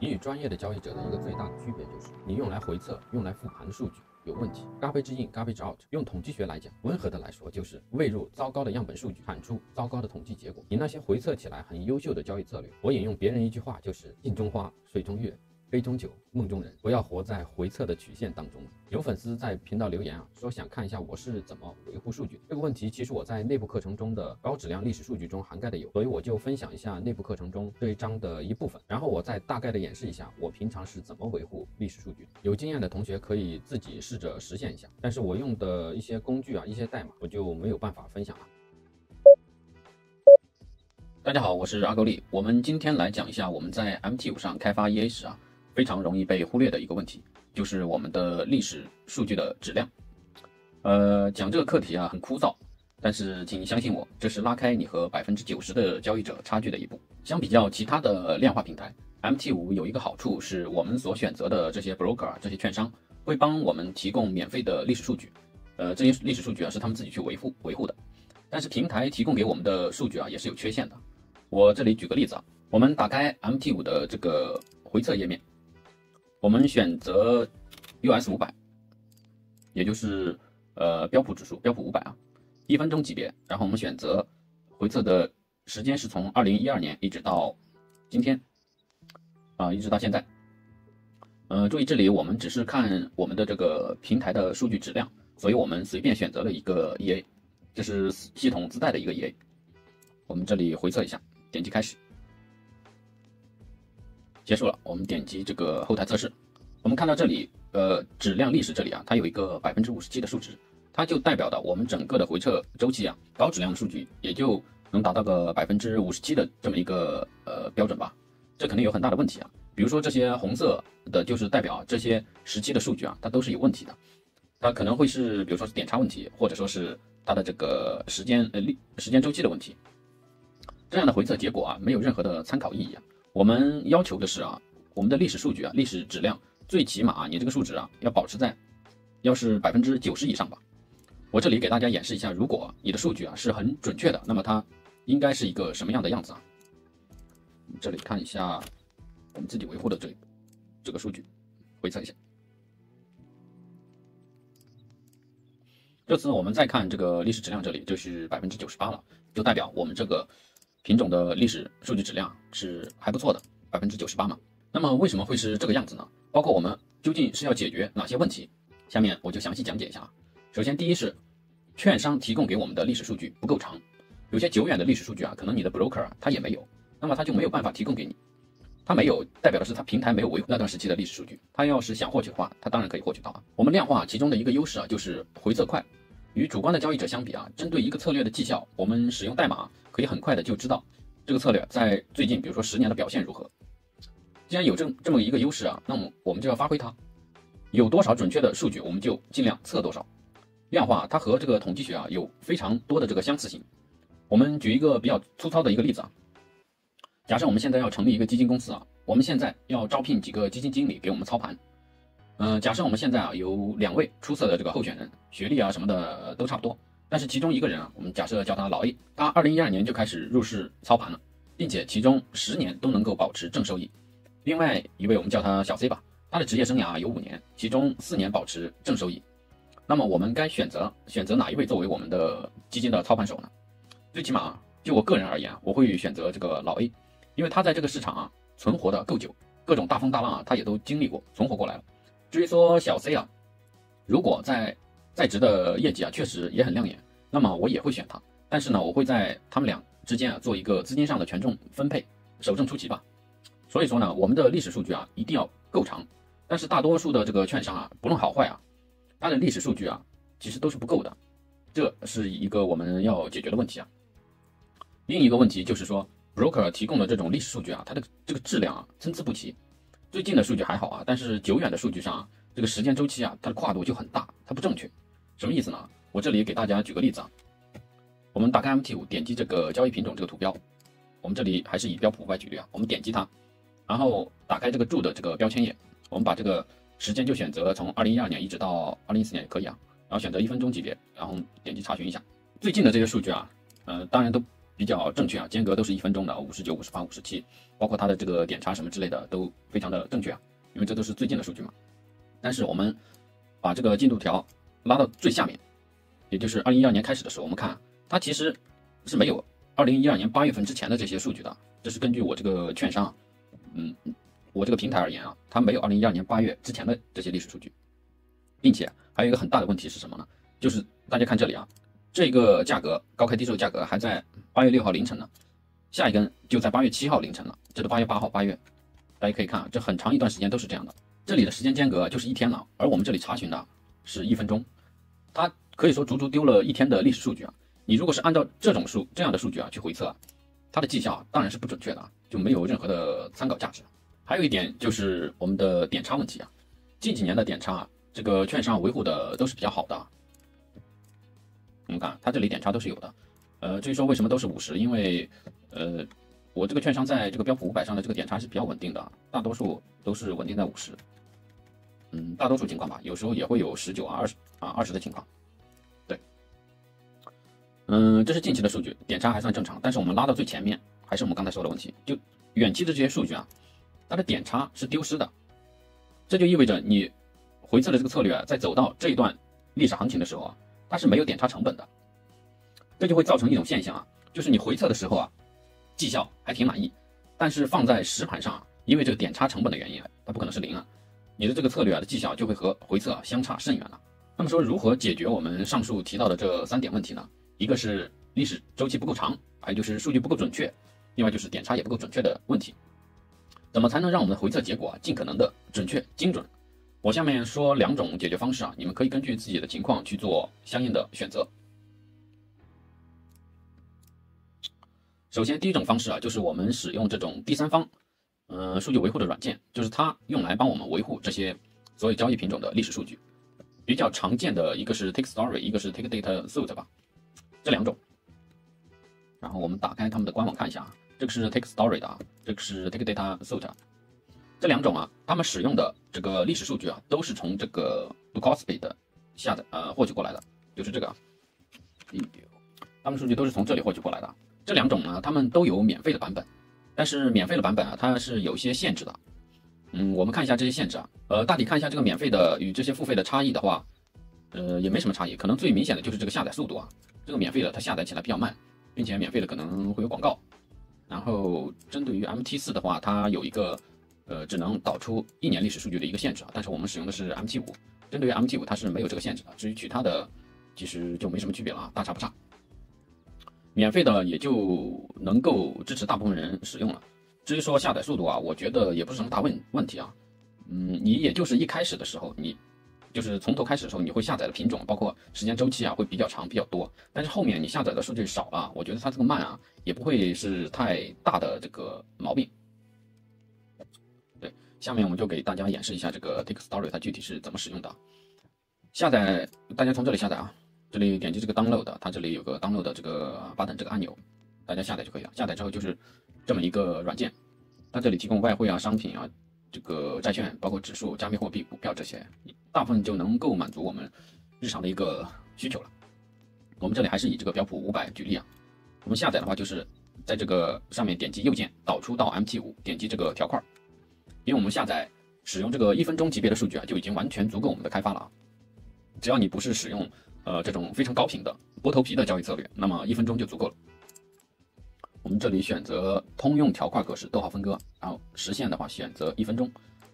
你与专业的交易者的一个最大的区别就是，你用来回测、用来复盘的数据有问题 ，garbage in、garbage out。用统计学来讲，温和的来说就是喂入糟糕的样本数据，产出糟糕的统计结果。你那些回测起来很优秀的交易策略，我引用别人一句话，就是镜中花、水中月。杯中酒，梦中人，不要活在回测的曲线当中。有粉丝在频道留言说想看一下我是怎么维护数据。这个问题其实我在内部课程中的高质量历史数据中涵盖的有，所以我就分享一下内部课程中这一章的一部分，然后我再大概的演示一下我平常是怎么维护历史数据。有经验的同学可以自己试着实现一下，但是我用的一些工具一些代码我就没有办法分享了。大家好，我是阿勾力。我们今天来讲一下我们在 MT5上开发 EA 时非常容易被忽略的一个问题，就是我们的历史数据的质量。讲这个课题很枯燥，但是请相信我，这是拉开你和90%的交易者差距的一步。相比较其他的量化平台 ，MT5有一个好处是我们所选择的这些 broker 这些券商会帮我们提供免费的历史数据。这些历史数据是他们自己去维护的。但是平台提供给我们的数据也是有缺陷的。我这里举个例子我们打开 MT5的这个回测页面。我们选择 US500， 也就是标普指数，标普5001分钟级别。然后我们选择回测的时间是从2012年一直到今天一直到现在。注意这里我们只是看我们的这个平台的数据质量，所以我们随便选择了一个 EA， 这是系统自带的一个 EA。我们这里回测一下，点击开始。结束了，我们点击这个后台测试，我们看到这里，质量历史这里它有一个57%的数值，它就代表的我们整个的回测周期高质量的数据也就能达到个57%的这么一个标准吧。这肯定有很大的问题比如说这些红色的就是代表这些时期的数据它都是有问题的，它可能会是比如说是点差问题，或者说是它的这个时间周期的问题。这样的回测结果没有任何的参考意义我们要求的是我们的历史数据历史质量最起码你这个数值要保持在要是90%以上吧。我这里给大家演示一下，如果你的数据是很准确的，那么它应该是一个什么样的样子这里看一下我们自己维护的这个数据，回测一下。这次我们再看这个历史质量，这里就是98%了，就代表我们这个品种的历史数据质量是还不错的，98%嘛。那么为什么会是这个样子呢？包括我们究竟是要解决哪些问题？下面我就详细讲解一下首先，第一是券商提供给我们的历史数据不够长，有些久远的历史数据可能你的 broker它也没有，那么它就没有办法提供给你。它没有代表的是它平台没有维护那段时期的历史数据，它要是想获取的话，它当然可以获取到我们量化其中的一个优势就是回测快。与主观的交易者相比针对一个策略的绩效，我们使用代码可以很快的就知道这个策略在最近比如说10年的表现如何。既然有这么一个优势那么我们就要发挥它，有多少准确的数据我们就尽量测多少。量化它和这个统计学有非常多的这个相似性。我们举一个比较粗糙的一个例子假设我们现在要成立一个基金公司我们现在要招聘几个基金经理给我们操盘。假设我们现在有2位出色的这个候选人，学历什么的都差不多，但是其中一个人我们假设叫他老 A， 他2012年就开始入市操盘了，并且其中10年都能够保持正收益。另外一位我们叫他小 C 吧，他的职业生涯有5年，其中4年保持正收益。那么我们该选择哪一位作为我们的基金的操盘手呢？最起码就我个人而言我会选择这个老 A， 因为他在这个市场存活的够久，各种大风大浪他也都经历过，存活过来了。至于说小 C 如果在职的业绩确实也很亮眼，那么我也会选他，但是呢我会在他们俩之间做一个资金上的权重分配，守正出奇吧。所以说呢我们的历史数据一定要够长，但是大多数的这个券商不论好坏它的历史数据其实都是不够的，这是一个我们要解决的问题另一个问题就是说 broker 提供的这种历史数据它的这个质量参差不齐，最近的数据还好但是久远的数据上这个时间周期它的跨度就很大，它不正确。什么意思呢？我这里给大家举个例子我们打开 MT5， 点击这个交易品种这个图标，我们这里还是以标普500举例我们点击它，然后打开这个注的这个标签页，我们把这个时间就选择从2012年一直到2014年也可以然后选择1分钟级别，然后点击查询一下最近的这些数据当然都比比较正确啊，间隔都是1分钟的，59、58、57，包括它的这个点差什么之类的都非常的正确啊，因为这都是最近的数据嘛。但是我们把这个进度条拉到最下面，也就是2012年开始的时候，我们看它其实是没有2012年8月份之前的这些数据的，这是根据我这个券商，我这个平台而言啊，它没有2012年8月之前的这些历史数据，并且还有一个很大的问题是什么呢？就是大家看这里啊，这个价格高开低收价格还在8月6号凌晨呢，下一根就在8月7号凌晨了，这都8月8号8月，大家可以看啊，这很长一段时间都是这样的。这里的时间间隔就是1天了，而我们这里查询的是1分钟，它可以说足足丢了1天的历史数据啊。你如果是按照这样的数据啊去回测啊，它的绩效当然是不准确的啊，就没有任何的参考价值。还有一点就是我们的点差问题啊，近几年的点差啊，这个券商维护的都是比较好的啊。我们看它这里点差都是有的，至于说为什么都是50，因为我这个券商在这个标普500上的这个点差是比较稳定的，大多数都是稳定在50。大多数情况吧，有时候也会有19啊、20的情况。对，这是近期的数据，点差还算正常，但是我们拉到最前面，还是我们刚才说的问题，就远期的这些数据啊，它的点差是丢失的，这就意味着你回测的这个策略啊，在走到这一段历史行情的时候啊，它是没有点差成本的，这就会造成一种现象啊，就是你回测的时候啊，绩效还挺满意，但是放在实盘上啊，因为这个点差成本的原因啊，它不可能是0啊，你的这个策略啊的绩效就会和回测相差甚远了。那么说如何解决我们上述提到的这3点问题呢？一个是历史周期不够长，还有就是数据不够准确，另外就是点差也不够准确的问题。怎么才能让我们的回测结果尽可能的准确精准？我下面说2种解决方式啊，你们可以根据自己的情况去做相应的选择。首先第一种方式啊，就是我们使用这种第三方数据维护的软件，就是它用来帮我们维护这些所有交易品种的历史数据。比较常见的一个是 Take Story， 一个是 Take Data Suite 吧，这2种。然后我们打开他们的官网看一下啊，这个是 Take Story 的啊，这个是 Take Data Suite。这2种啊，他们使用的这个历史数据啊，都是从这个 Bukowski 的下载获取过来的，就是这个啊，他们数据都是从这里获取过来的。这2种呢，他们都有免费的版本，但是免费的版本啊，它是有一些限制的。我们看一下这些限制啊，大体看一下这个免费的与这些付费的差异的话，也没什么差异，可能最明显的就是这个下载速度啊，这个免费的它下载起来比较慢，并且免费的可能会有广告。然后针对于 MT4 的话，它有一个只能导出1年历史数据的一个限制啊，但是我们使用的是 MT5，针对于 MT5 它是没有这个限制的，至于其他的其实就没什么区别了啊，大差不差。免费的也就能够支持大部分人使用了。至于说下载速度啊，我觉得也不是什么大问题啊。你也就是一开始的时候，你就是从头开始的时候，你会下载的品种，包括时间周期啊，会比较长比较多。但是后面你下载的数据少了，我觉得它这个慢啊，也不会是太大的这个毛病。对，下面我们就给大家演示一下这个 Take Story 它具体是怎么使用的。下载，大家从这里下载啊，这里点击这个 Download， 它这里有个 Download 的这个button这个按钮，大家下载就可以了。下载之后就是这么一个软件，它这里提供外汇啊、商品啊、这个债券，包括指数、加密货币、股票这些，大部分就能够满足我们日常的一个需求了。我们这里还是以这个标普500举例啊，我们下载的话就是在这个上面点击右键导出到 MT5， 点击这个条块，因为我们下载使用这个1分钟级别的数据啊，就已经完全足够我们的开发了啊。只要你不是使用这种非常高频的剥头皮的交易策略，那么1分钟就足够了。我们这里选择通用条块格式，逗号分割，然后实现的话选择1分钟。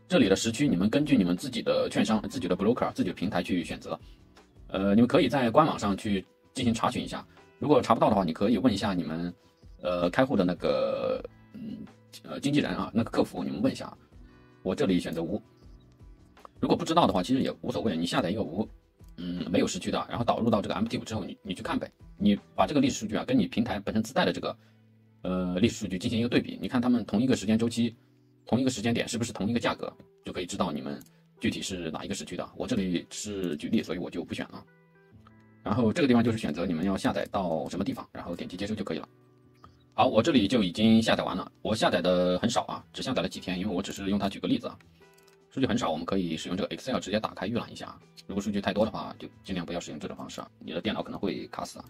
这里的时区你们根据你们自己的券商、自己的 broker、自己的平台去选择。你们可以在官网上去进行查询一下，如果查不到的话，你可以问一下你们开户的那个经纪人啊，那个客服，你们问一下。我这里选择无。如果不知道的话，其实也无所谓，你下载一个无。没有时区的，然后导入到这个 MT5 之后，你去看呗。你把这个历史数据啊，跟你平台本身自带的这个历史数据进行一个对比，你看他们同一个时间周期、同一个时间点是不是同一个价格，就可以知道你们具体是哪一个时区的。我这里是举例，所以我就不选了。然后这个地方就是选择你们要下载到什么地方，然后点击接收就可以了。好，我这里就已经下载完了，我下载的很少啊，只下载了几天，因为我只是用它举个例子啊。数据很少，我们可以使用这个 Excel 直接打开预览一下。如果数据太多的话，就尽量不要使用这种方式啊，你的电脑可能会卡死啊。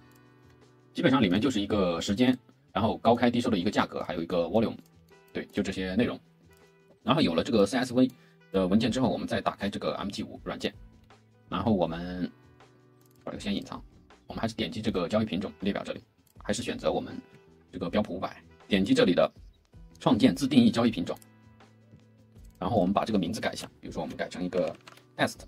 基本上里面就是一个时间然后高开低收的一个价格，还有一个 volume， 对，就这些内容。然后有了这个 CSV 的文件之后，我们再打开这个 MT5 软件，然后我们把这个先隐藏，我们还是点击这个交易品种列表这里，还是选择我们这个标普500，点击这里的创建自定义交易品种，然后我们把这个名字改一下，比如说我们改成一个 test，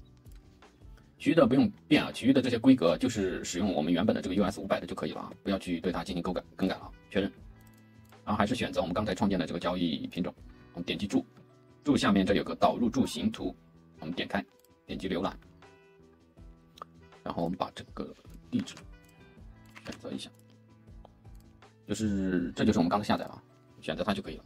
其余的不用变啊，其余的这些规格就是使用我们原本的这个 US500的就可以了啊，不要去对它进行更改了，确认。然后还是选择我们刚才创建的这个交易品种，我们点击注下面这里有个导入注形图，我们点开，点击浏览，然后我们把这个地址选择一下，这就是我们刚才下载了，选择它就可以了。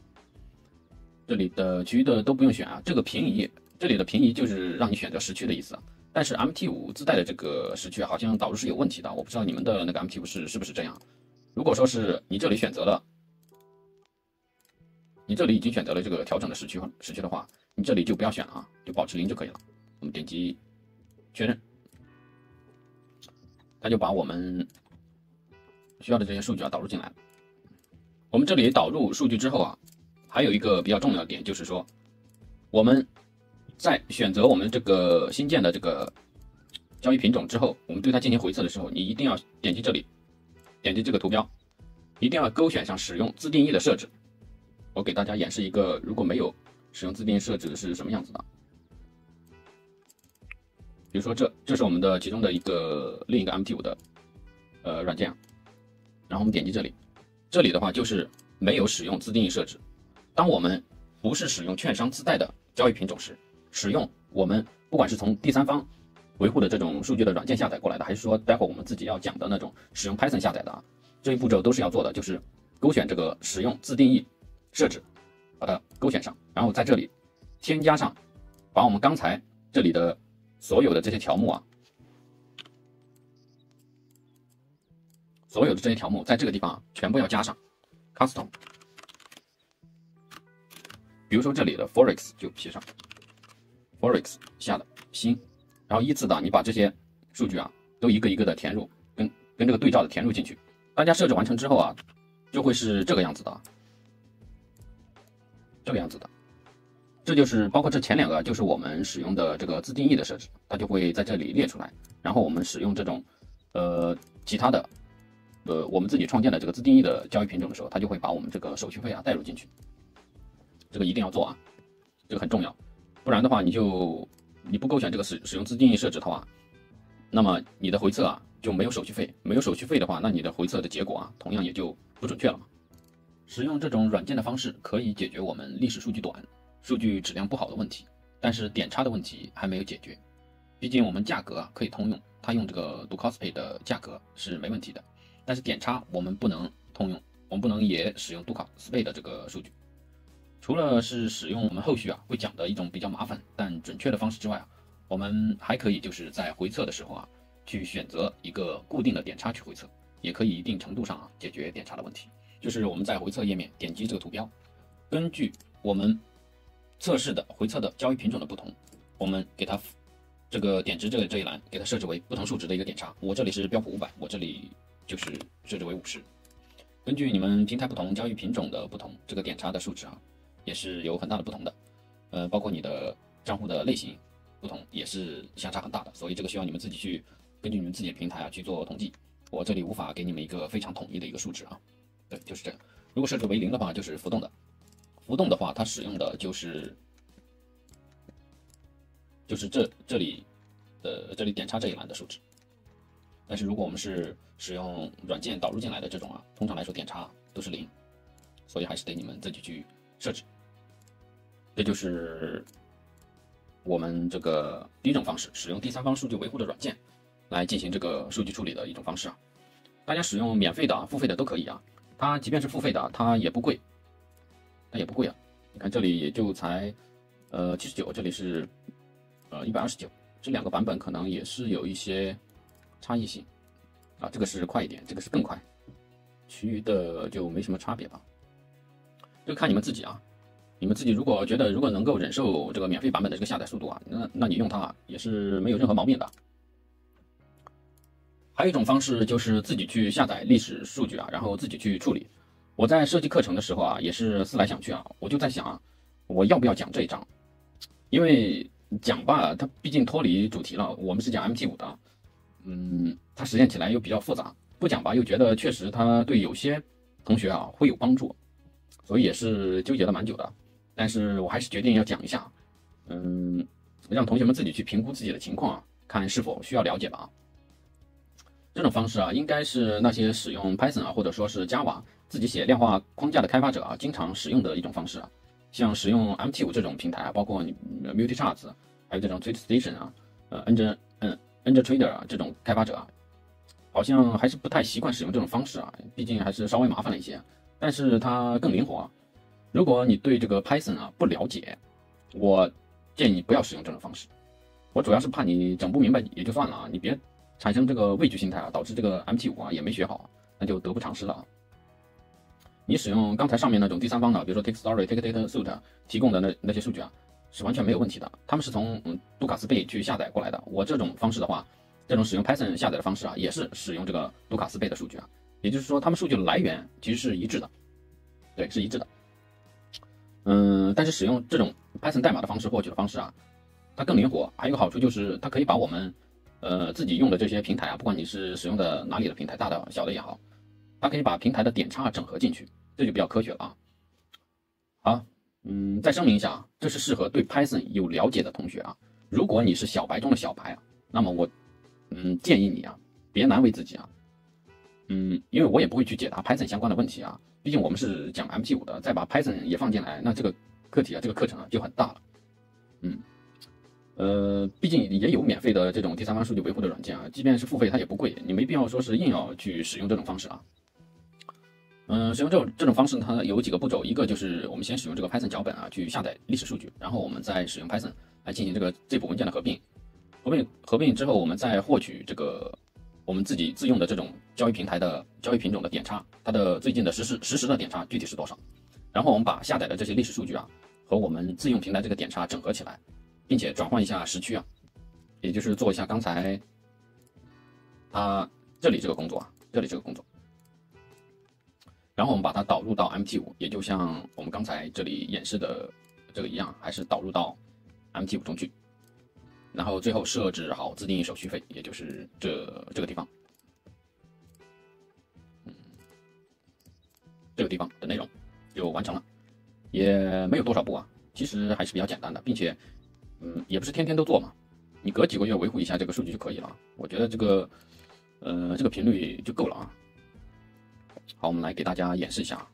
这里的其余的都不用选啊，这个平移，这里的平移就是让你选择时区的意思啊。但是 MT5 自带的这个时区好像导入是有问题的，我不知道你们的那个 MT5 是不是这样。如果说是你这里选择了，你这里已经选择了这个调整的时区的话，你这里就不要选了啊，就保持0就可以了。我们点击确认，它就把我们需要的这些数据导入进来了。我们这里导入数据之后啊，还有一个比较重要的点，就是说我们在选择我们这个新建的这个交易品种之后，我们对它进行回测的时候，你一定要点击这里，点击这个图标，一定要勾选上使用自定义的设置。我给大家演示一个如果没有使用自定义设置是什么样子的。比如说这是我们的其中的另一个 MT5 的软件，然后我们点击这里，这里的话就是没有使用自定义设置。当我们不是使用券商自带的交易品种时，使用我们不管是从第三方维护的这种数据的软件下载过来的，还是说待会我们自己要讲的那种使用 Python 下载的这一步骤都是要做的，就是勾选这个使用自定义设置，把它勾选上，然后在这里添加上，把我们刚才这里的所有的这些条目啊，所有的这些条目在这个地方全部要加上 custom。比如说这里的 forex 就写上 forex 下的新，然后依次的你把这些数据啊都一个一个的填入，跟这个对照的填入进去。大家设置完成之后啊，就会是这个样子的，这就是包括这前2个就是我们使用的这个自定义的设置，它就会在这里列出来。然后我们使用这种其他的我们自己创建的这个自定义的交易品种的时候，它就会把我们这个手续费啊带入进去。这个一定要做啊，这个很重要，不然的话你不勾选这个使用自定义设置的话，那么你的回测啊就没有手续费，没有手续费的话，那你的回测的结果啊同样也就不准确了嘛。使用这种软件的方式可以解决我们历史数据短、数据质量不好的问题，但是点差的问题还没有解决。毕竟我们价格啊可以通用，它用这个 Ducospe 的价格是没问题的，但是点差我们不能通用，我们不能也使用 Ducospe 的这个数据。除了是使用我们后续啊会讲的一种比较麻烦但准确的方式之外啊，我们还可以就是在回测的时候啊，去选择一个固定的点差去回测，也可以一定程度上啊解决点差的问题。就是我们在回测页面点击这个图标，根据我们测试的回测的交易品种的不同，我们给它这个点值这一栏给它设置为不同数值的一个点差。我这里是标普500，我这里就是设置为50。根据你们平台不同、交易品种的不同，这个点差的数值啊也是有很大的不同的。包括你的账户的类型不同，也是相差很大的。所以这个需要你们自己去根据你们自己的平台啊去做统计。我这里无法给你们一个非常统一的一个数值啊。对，就是这样。如果设置为0的话，就是浮动的。浮动的话，它使用的就是这里点差这一栏的数值。但是如果我们是使用软件导入进来的这种啊，通常来说点差都是0，所以还是得你们自己去设置。这就是我们这个第一种方式，使用第三方数据维护的软件来进行这个数据处理的一种方式啊。大家使用免费的啊、付费的都可以啊。它即便是付费的，它也不贵，啊。你看这里也就才79，这里是129，这2个版本可能也是有一些差异性啊。这个是快一点，这个是更快，其余的就没什么差别吧，就看你们自己啊。你们自己如果觉得能够忍受这个免费版本的这个下载速度啊，那你用它也是没有任何毛病的。还有一种方式就是自己去下载历史数据啊，然后自己去处理。我在设计课程的时候啊，也是思来想去啊，我就在想啊，我要不要讲这一章？因为讲吧，它毕竟脱离主题了，我们是讲 MT5的，它实践起来又比较复杂，不讲吧，又觉得确实它对有些同学啊会有帮助，所以也是纠结了蛮久的。但是我还是决定要讲一下，让同学们自己去评估自己的情况啊，看是否需要了解吧。这种方式啊，应该是那些使用 Python 啊，或者说是 Java 自己写量化框架的开发者啊，经常使用的一种方式啊。像使用 MT5这种平台啊，包括Multicharts，还有这种 TweetStation 啊，NGTrader 啊这种开发者啊，好像还是不太习惯使用这种方式啊，毕竟还是稍微麻烦了一些。但是它更灵活啊。如果你对这个 Python 啊不了解，我建议你不要使用这种方式。我主要是怕你整不明白也就算了啊，你别产生这个畏惧心态啊，导致这个 MT5啊也没学好，那就得不偿失了啊。你使用刚才上面那种第三方的，比如说 TakeStory、TakeDataSuite 提供的那些数据啊，是完全没有问题的。他们是从杜卡斯贝去下载过来的。我这种方式的话，这种使用 Python 下载的方式啊，也是使用这个杜卡斯贝的数据啊，也就是说，他们数据的来源其实是一致的，对，是一致的。但是使用这种 Python 代码的方式获取的方式啊，它更灵活。还有一个好处就是它可以把我们自己用的这些平台啊，不管你是使用的哪里的平台，大的小的也好，它可以把平台的点差整合进去，这就比较科学了啊。好，再声明一下啊，这是适合对 Python 有了解的同学啊。如果你是小白中的小白啊，那么我建议你啊，别难为自己啊。因为我也不会去解答 Python 相关的问题啊，毕竟我们是讲 MT5的，再把 Python 也放进来，那这个课题啊，这个课程啊就很大了。毕竟也有免费的这种第三方数据维护的软件啊，即便是付费它也不贵，你没必要说是硬要去使用这种方式啊。使用这种方式它有几个步骤，一个就是我们先使用这个 Python 脚本啊去下载历史数据，然后我们再使用 Python 来进行这个 zip 文件的合并之后，我们再获取这个我们自己自用的这种交易平台的交易品种的点差，它的最近的实时的点差具体是多少，然后我们把下载的这些历史数据啊和我们自用平台这个点差整合起来，并且转换一下时区啊，也就是做一下刚才这里这个工作，然后我们把它导入到 MT5，也就像我们刚才这里演示的这个一样，还是导入到 MT5中去，然后最后设置好自定义手续费，也就是这个地方，这个地方的内容就完成了，也没有多少步啊，其实还是比较简单的，并且也不是天天都做嘛，你隔几个月维护一下这个数据就可以了，我觉得这个频率就够了啊。好，我们来给大家演示一下。